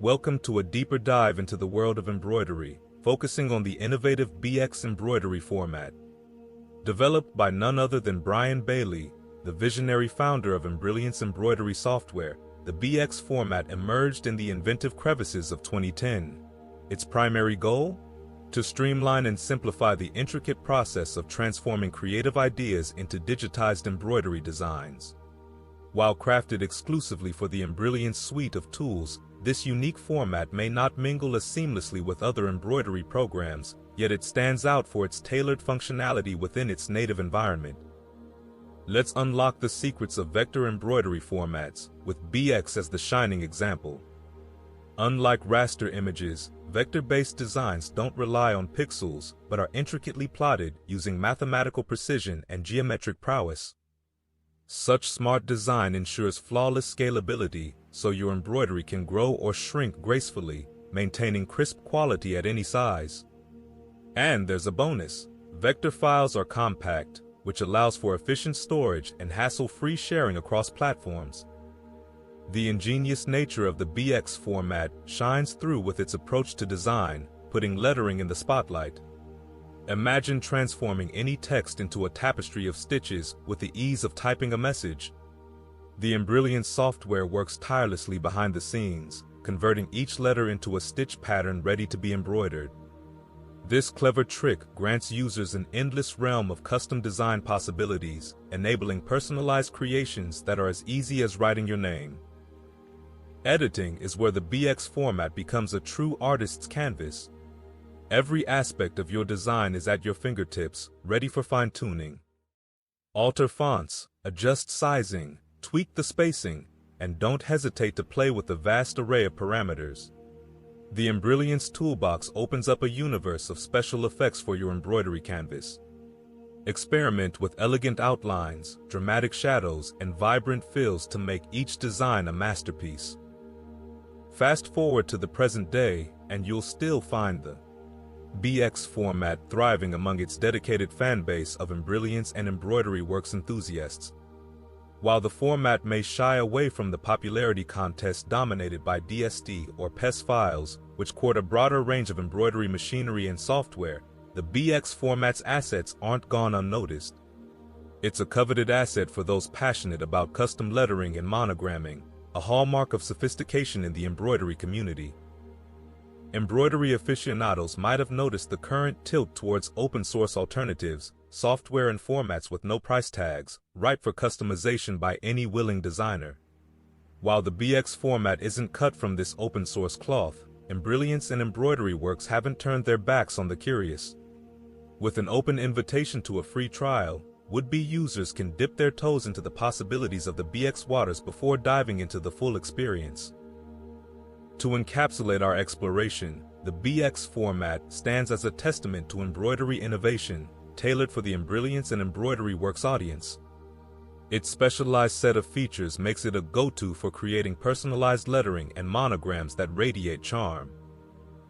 Welcome to a deeper dive into the world of embroidery, focusing on the innovative BX Embroidery format. Developed by none other than Brian Bailey, the visionary founder of Embrocraft embroidery software, the BX format emerged in the inventive crevices of 2010. Its primary goal? To streamline and simplify the intricate process of transforming creative ideas into digitized embroidery designs. While crafted exclusively for the Embrocraft suite of tools, this unique format may not mingle as seamlessly with other embroidery programs, yet it stands out for its tailored functionality within its native environment. Let's unlock the secrets of vector embroidery formats, with BX as the shining example. Unlike raster images, vector-based designs don't rely on pixels, but are intricately plotted using mathematical precision and geometric prowess. Such smart design ensures flawless scalability, so your embroidery can grow or shrink gracefully, maintaining crisp quality at any size. And there's a bonus. Vector files are compact, which allows for efficient storage and hassle-free sharing across platforms. The ingenious nature of the BX format shines through with its approach to design, putting lettering in the spotlight. Imagine transforming any text into a tapestry of stitches with the ease of typing a message. The Embrocraft software works tirelessly behind the scenes, converting each letter into a stitch pattern ready to be embroidered. This clever trick grants users an endless realm of custom design possibilities, enabling personalized creations that are as easy as writing your name. Editing is where the BX format becomes a true artist's canvas. Every aspect of your design is at your fingertips, ready for fine-tuning. Alter fonts, adjust sizing, tweak the spacing, and don't hesitate to play with the vast array of parameters. The Embrocraft toolbox opens up a universe of special effects for your embroidery canvas. Experiment with elegant outlines, dramatic shadows, and vibrant fills to make each design a masterpiece. Fast forward to the present day, and you'll still find the BX format thriving among its dedicated fan base of Embrocraft and embroidery works enthusiasts. While the format may shy away from the popularity contest dominated by DSD or PES files, which court a broader range of embroidery machinery and software, the BX format's assets aren't gone unnoticed. It's a coveted asset for those passionate about custom lettering and monogramming, a hallmark of sophistication in the embroidery community. Embroidery aficionados might have noticed the current tilt towards open-source alternatives, software and formats with no price tags, ripe for customization by any willing designer. While the BX format isn't cut from this open-source cloth, Embrocraft and embroidery works haven't turned their backs on the curious. With an open invitation to a free trial, would-be users can dip their toes into the possibilities of the BX waters before diving into the full experience. To encapsulate our exploration, the BX format stands as a testament to embroidery innovation, tailored for the Embrocraft and embroidery works audience. Its specialized set of features makes it a go-to for creating personalized lettering and monograms that radiate charm.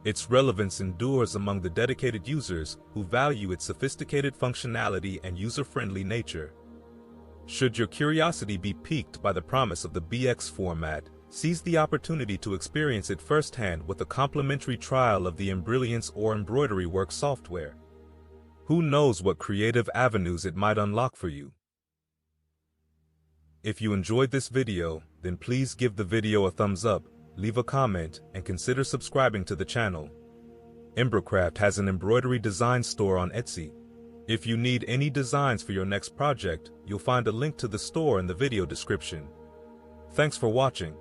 Its relevance endures among the dedicated users who value its sophisticated functionality and user-friendly nature. Should your curiosity be piqued by the promise of the BX format, seize the opportunity to experience it firsthand with a complimentary trial of the Embrocraft or embroidery works software. Who knows what creative avenues it might unlock for you? If you enjoyed this video, then please give the video a thumbs up, leave a comment, and consider subscribing to the channel. Embrocraft has an embroidery design store on Etsy. If you need any designs for your next project, you'll find a link to the store in the video description. Thanks for watching.